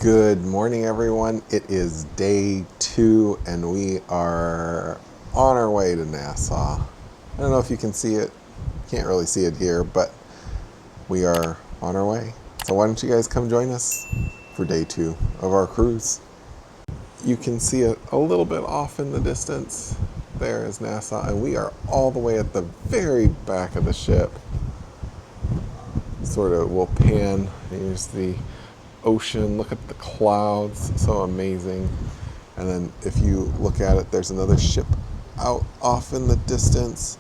Good morning, everyone. It is day 2 and we are on our way to Nassau. I don't know if you can see it. Can't really see it here, but we are on our way. So why don't you guys come join us for day 2 of our cruise. You can see it a little bit off in the distance. There is Nassau, and we are all the way at the very back of the ship. Sort of will pan. Here's the ocean. Look at the clouds, so amazing. And then if you look at it, there's another ship out off in the distance,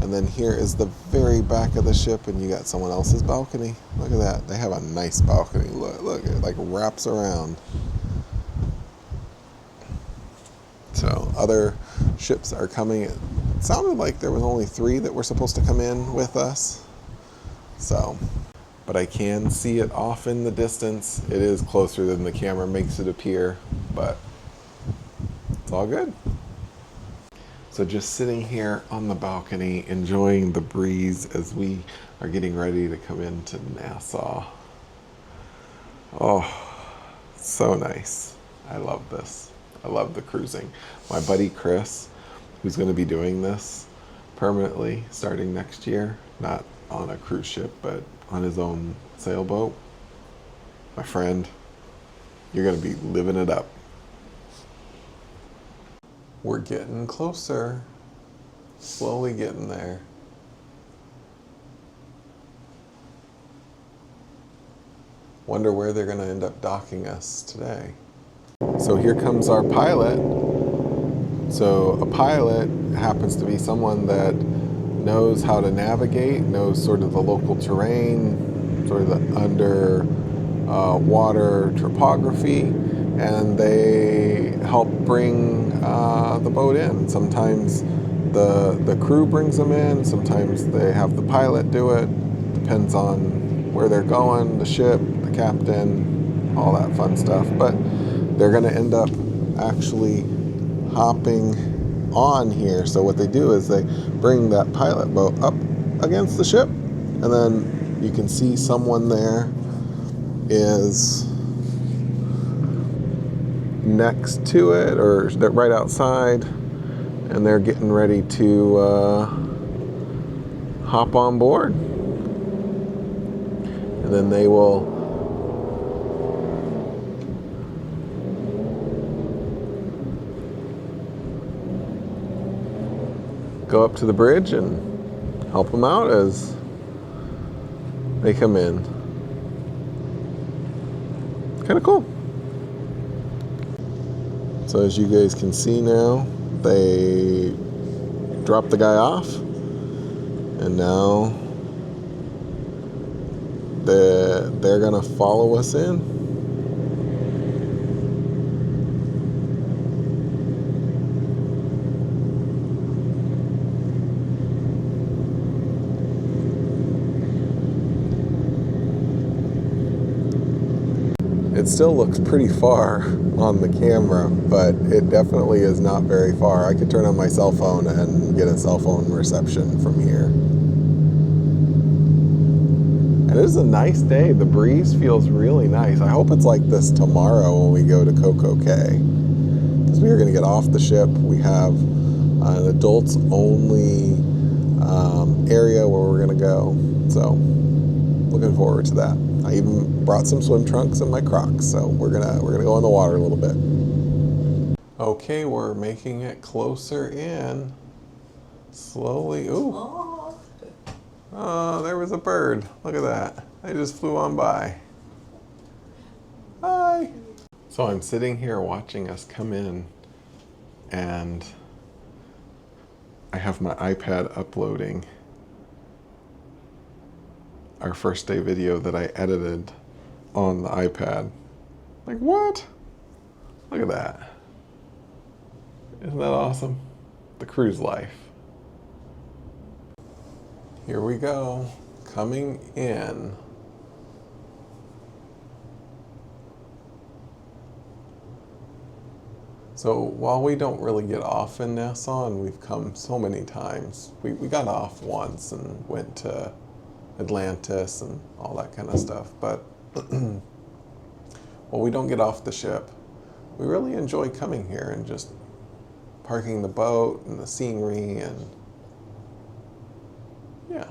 and then here is the very back of the ship, and you got someone else's balcony. Look at that. They have a nice balcony. Look, it like wraps around. So other ships are coming. It sounded like there was only 3 that were supposed to come in with us. So, but I can see it off in the distance. It is closer than the camera makes it appear, but it's all good. So just sitting here on the balcony, enjoying the breeze as we are getting ready to come into Nassau. Oh, so nice. I love this. I love the cruising. My buddy Chris, who's going to be doing this permanently starting next year, not on a cruise ship, but on his own sailboat. My friend, you're going to be living it up. We're getting closer, slowly getting there. Wonder where they're going to end up docking us today. So here comes our pilot. So a pilot happens to be someone that knows how to navigate, knows sort of the local terrain, sort of the underwater topography, and they help bring the boat in. Sometimes the crew brings them in, sometimes they have the pilot do it. Depends on where they're going, the ship, the captain, all that fun stuff. But they're going to end up actually hopping on here. So what they do is they bring that pilot boat up against the ship, and then you can see someone there is next to it, or they're right outside, and they're getting ready to hop on board, and then they will go up to the bridge and help them out as they come in. Kind of cool. So as you guys can see now, they dropped the guy off, and now they're gonna follow us in. It still looks pretty far on the camera, but it definitely is not very far. I could turn on my cell phone and get a cell phone reception from here. And it is a nice day. The breeze feels really nice. I hope it's like this tomorrow when we go to CocoCay, because we are going to get off the ship. We have an adults only area where we're going to go. So looking forward to that. I even brought some swim trunks and my Crocs, so we're gonna go in the water a little bit. Okay, we're making it closer in. Slowly. Ooh. Oh, there was a bird. Look at that. They just flew on by. Hi. So I'm sitting here watching us come in, and I have my iPad uploading our first day video that I edited on the iPad. Like, what? Look at that. Isn't that awesome? The cruise life. Here we go, coming in. So while we don't really get off in Nassau, and we've come so many times, we got off once and went to Atlantis and all that kind of stuff, but well, we don't get off the ship. We really enjoy coming here and just parking the boat and the scenery and yeah.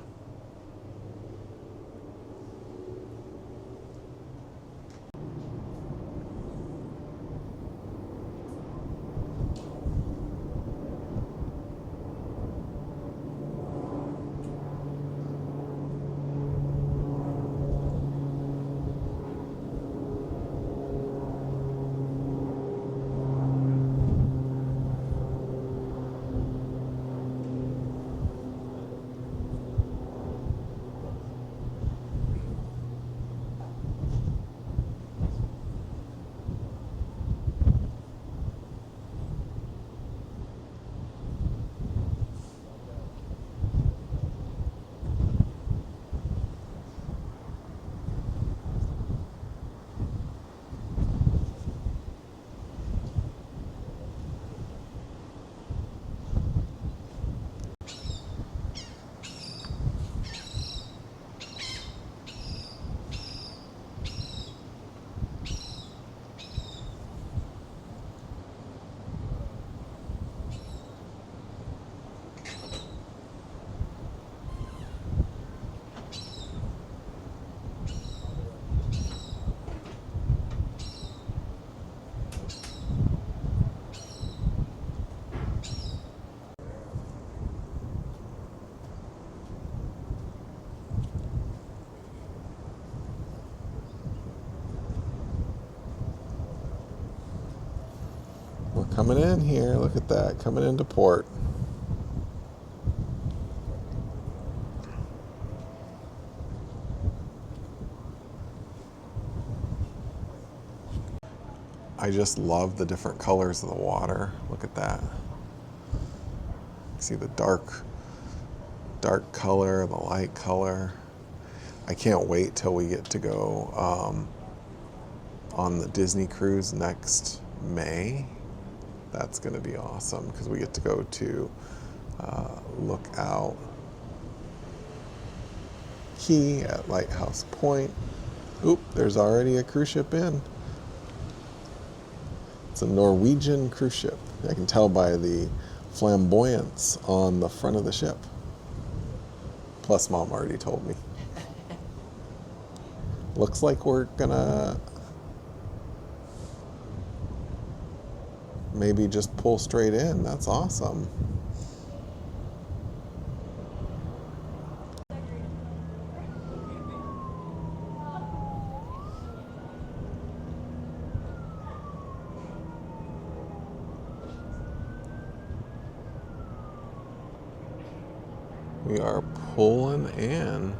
We're coming in here. Look at that. Coming into port. I just love the different colors of the water. Look at that. See the dark color, the light color. I can't wait till we get to go on the Disney cruise next May. That's going to be awesome because we get to go to Lookout Key at Lighthouse Point. Oop, there's already a cruise ship in. It's a Norwegian cruise ship. I can tell by the flamboyance on the front of the ship. Plus, Mom already told me. Looks like we're gonna maybe just pull straight in. That's awesome. We are pulling in.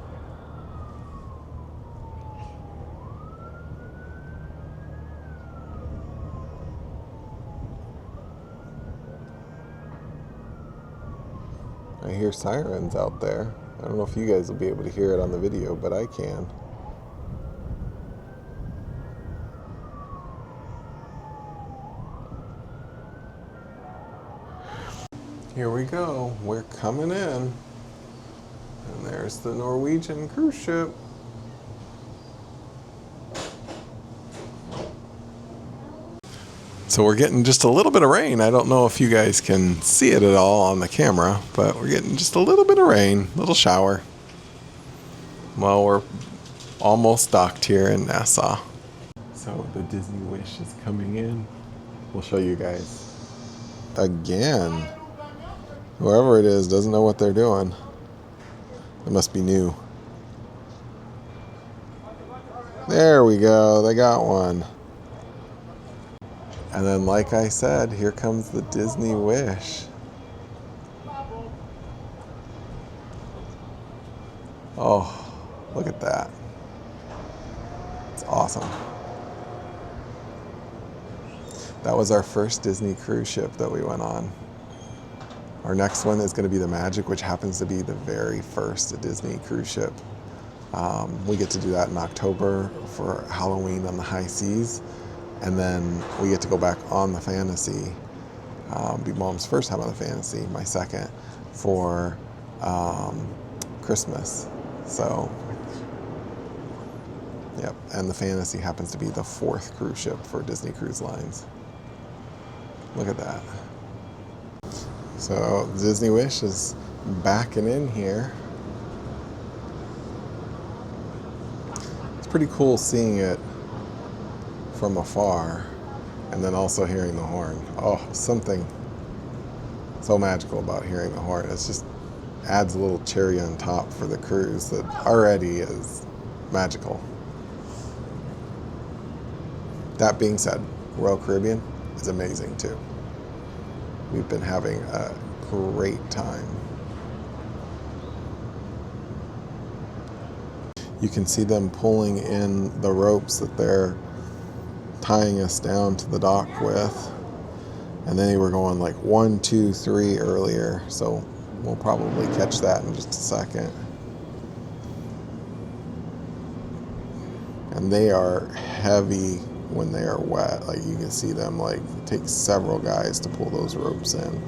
I hear sirens out there. I don't know if you guys will be able to hear it on the video, but I can. Here we go. We're coming in. And there's the Norwegian cruise ship. So we're getting just a little bit of rain. I don't know if you guys can see it at all on the camera, but we're getting just a little bit of rain, little shower. Well, we're almost docked here in Nassau. So the Disney Wish is coming in. We'll show you guys. Again, whoever it is doesn't know what they're doing. It must be new. There we go, they got one. And then, like I said, here comes the Disney Wish. Oh, look at that. It's awesome. That was our first Disney cruise ship that we went on. Our next one is going to be the Magic, which happens to be the very first Disney cruise ship. We get to do that in October for Halloween on the high seas. And then we get to go back on the Fantasy, be Mom's first time on the Fantasy, my second, for Christmas. So Yep, and the Fantasy happens to be the 4th cruise ship for Disney Cruise Lines. Look at that. So Disney Wish is backing in here. It's pretty cool seeing it from afar and then also hearing the horn. Oh, something so magical about hearing the horn. It's just adds a little cherry on top for the cruise that already is magical. That being said, Royal Caribbean is amazing too. We've been having a great time. You can see them pulling in the ropes that they're tying us down to the dock with. And then they were going like 1, 2, 3 earlier. So we'll probably catch that in just a second. And they are heavy when they are wet. Like you can see them, like it takes several guys to pull those ropes in.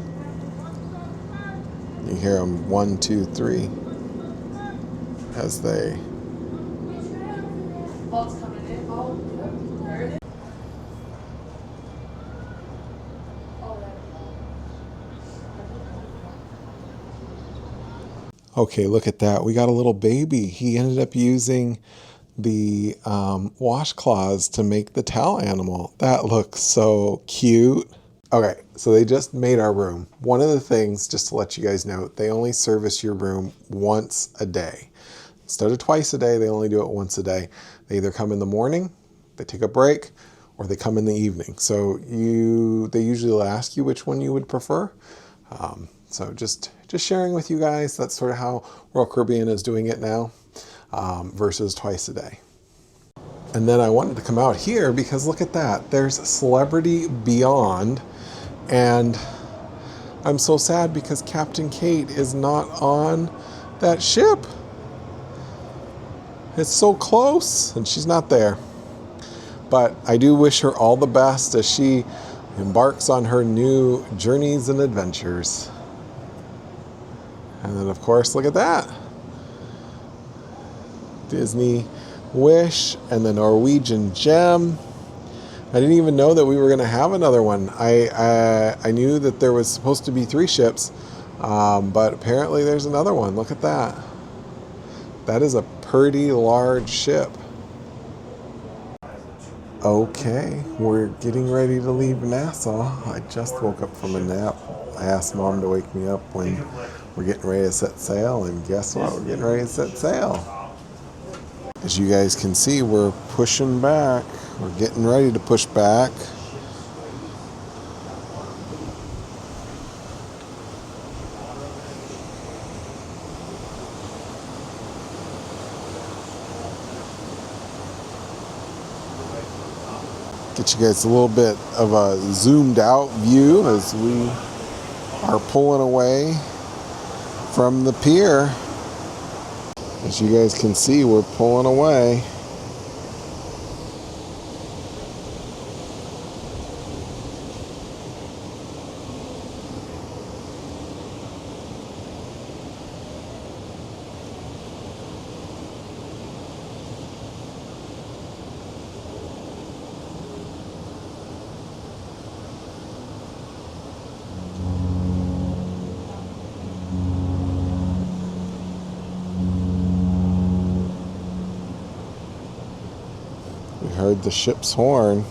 You hear them 1, 2, 3 as they. Okay, look at that. We got a little baby. He ended up using the washcloths to make the towel animal. That looks so cute. Okay, so they just made our room. One of the things, just to let you guys know, they only service your room once a day. Instead of twice a day, they only do it once a day. They either come in the morning, they take a break, or they come in the evening. So they usually will ask you which one you would prefer. So just sharing with you guys, that's sort of how Royal Caribbean is doing it now, versus twice a day. And then I wanted to come out here because look at that. There's Celebrity Beyond, and I'm so sad because Captain Kate is not on that ship. It's so close, and she's not there. But I do wish her all the best as she embarks on her new journeys and adventures. And then, of course, look at that. Disney Wish and the Norwegian Gem. I didn't even know that we were going to have another one. I knew that there was supposed to be 3 ships, but apparently there's another one. Look at that. That is a pretty large ship. Okay, we're getting ready to leave Nassau. I just woke up from a nap. I asked Mom to wake me up when we're getting ready to set sail, and guess what? We're getting ready to set sail. As you guys can see, we're pushing back. We're getting ready to push back. Get you guys a little bit of a zoomed out view as we are pulling away from the pier. As you guys can see, we're pulling away. Heard the ship's horn,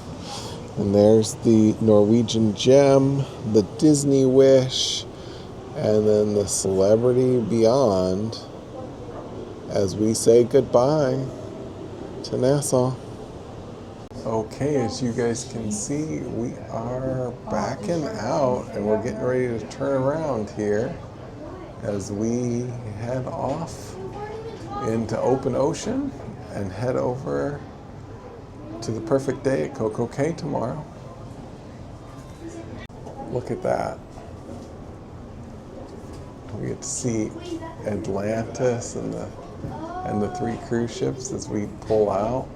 and there's the Norwegian Gem, the Disney Wish, and then the Celebrity Beyond as we say goodbye to Nassau. Okay, as you guys can see, we are backing out and we're getting ready to turn around here as we head off into open ocean and head over to the perfect day at CocoCay tomorrow. Look at that. We get to see Atlantis and the 3 cruise ships as we pull out.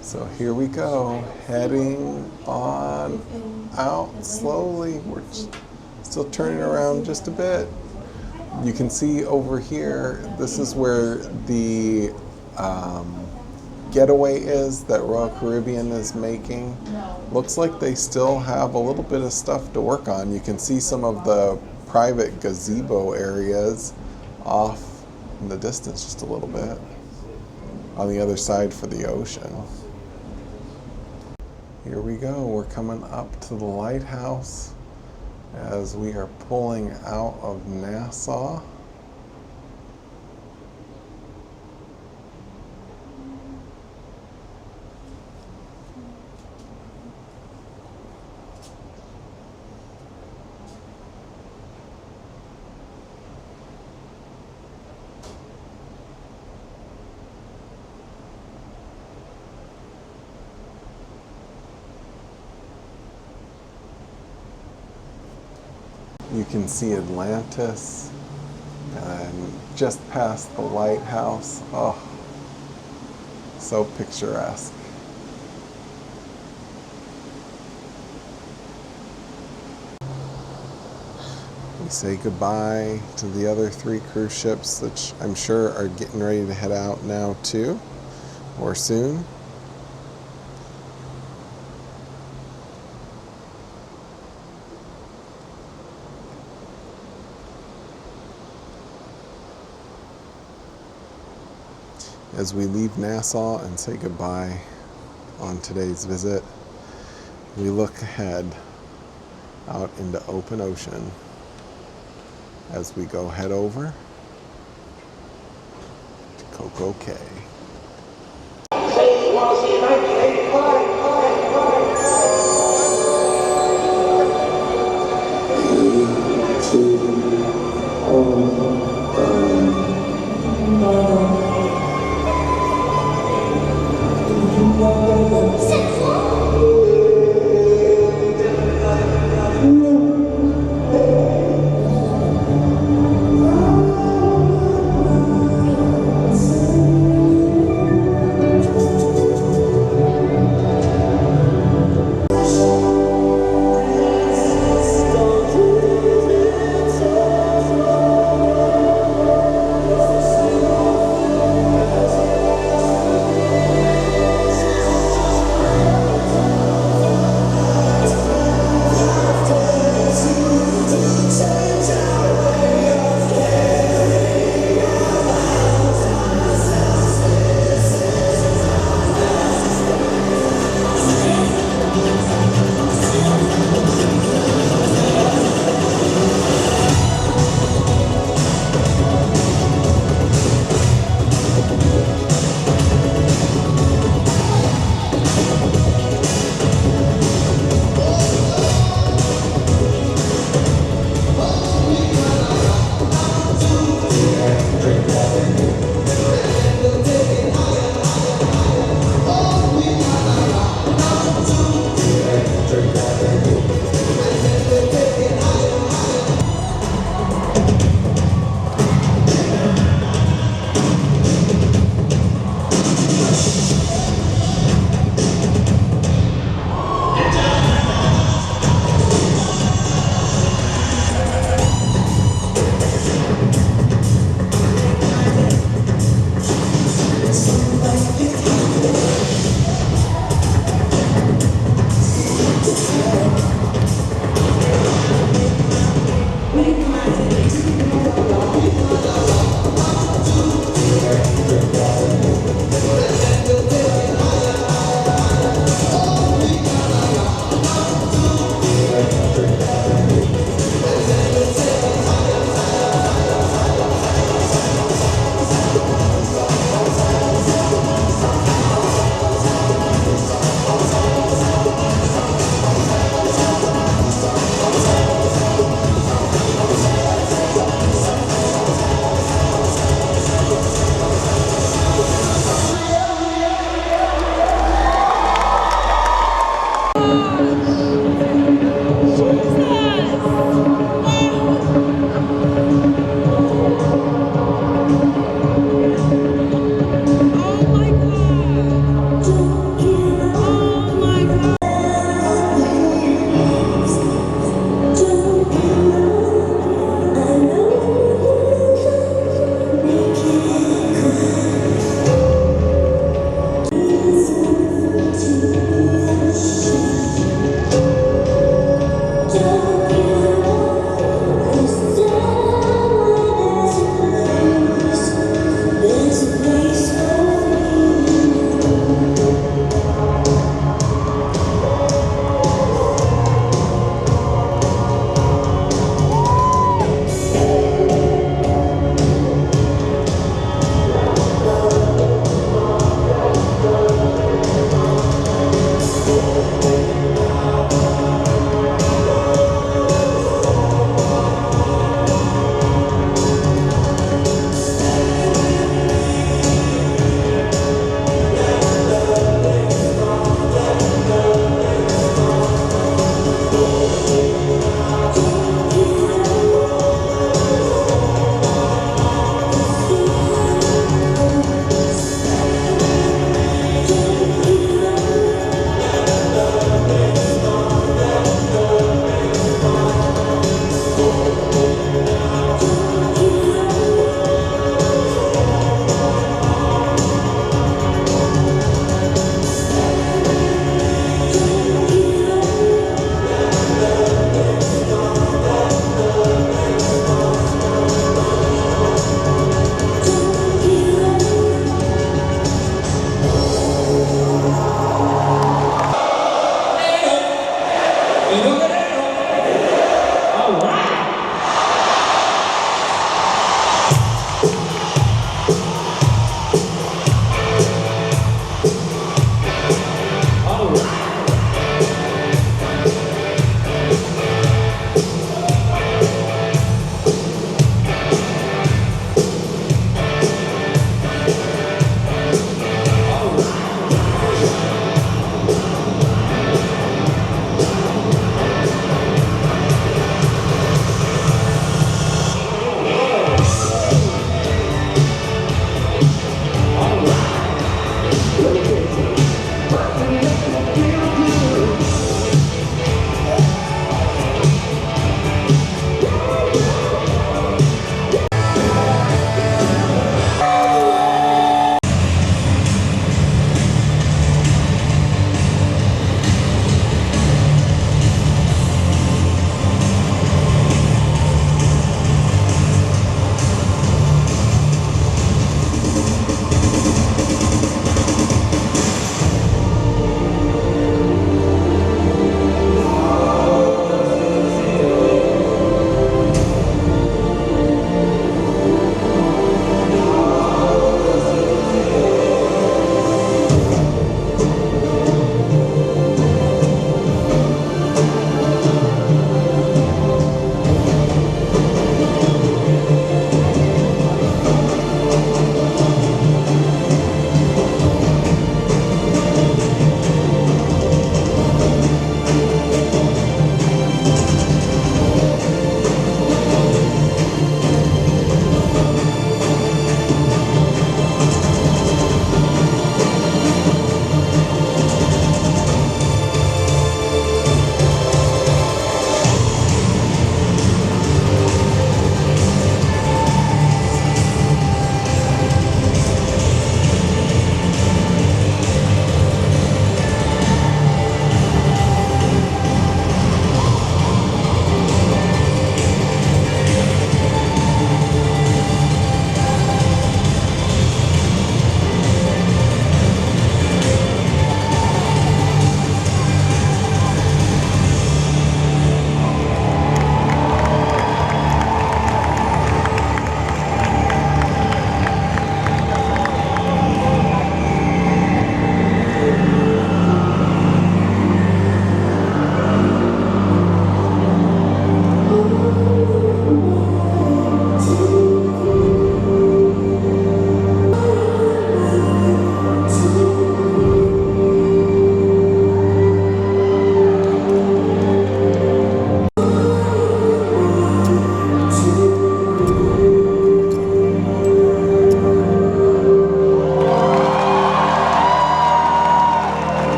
So here we go, heading on out slowly. We're still turning around just a bit. You can see over here, this is where the getaway is that Royal Caribbean is making. Looks like they still have a little bit of stuff to work on. You can see some of the private gazebo areas off in the distance just a little bit on the other side for the ocean. Here we go, we're coming up to the lighthouse as we are pulling out of Nassau. You can see Atlantis and just past the lighthouse. Oh, so picturesque. We say goodbye to the other 3 cruise ships, which I'm sure are getting ready to head out now too, or soon. As we leave Nassau and say goodbye on today's visit, we look ahead out into open ocean as we go head over to CocoCay.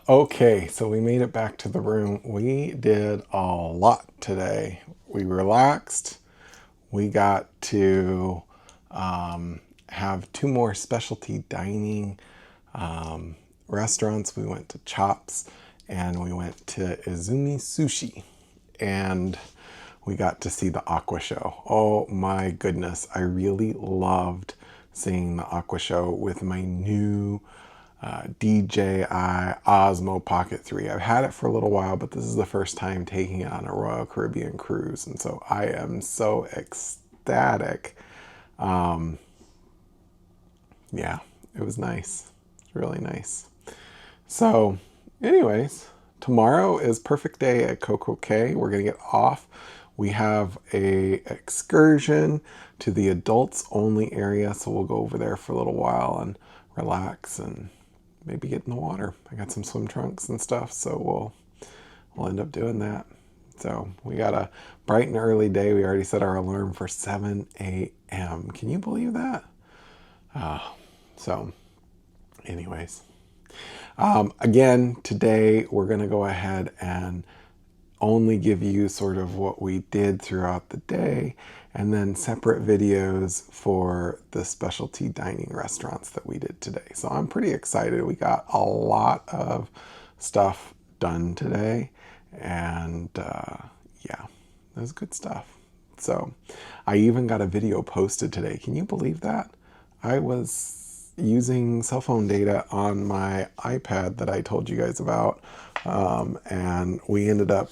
Okay, so we made it back to the room. We did a lot today. We relaxed. We got to have 2 more specialty dining restaurants. We went to Chops and we went to Izumi Sushi, and we got to see the Aqua Show. Oh my goodness, I really loved seeing the Aqua Show with my new DJI Osmo Pocket 3. I've had it for a little while, but this is the first time taking it on a Royal Caribbean cruise, and so I am so ecstatic. Yeah, it was nice. It's really nice. So anyways, tomorrow is perfect day at CocoCay. We're gonna get off. We have a excursion to the adults only area, so we'll go over there for a little while and relax and maybe get in the water. I got some swim trunks and stuff, so we'll end up doing that. So we got a bright and early day. We already set our alarm for 7 a.m. Can you believe that? So anyways, again, today we're going to go ahead and only give you sort of what we did throughout the day, and then separate videos for the specialty dining restaurants that we did today. So I'm pretty excited. We got a lot of stuff done today, and yeah, it was good stuff. So I even got a video posted today. Can you believe that? I was using cell phone data on my iPad that I told you guys about, and we ended up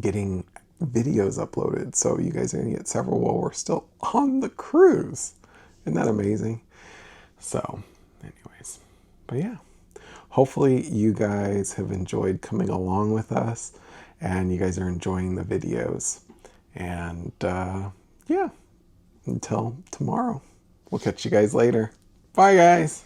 getting videos uploaded, so you guys are gonna get several while we're still on the cruise. Isn't that amazing? So anyways, but yeah, hopefully you guys have enjoyed coming along with us and you guys are enjoying the videos, and yeah, until tomorrow, we'll catch you guys later. Bye guys.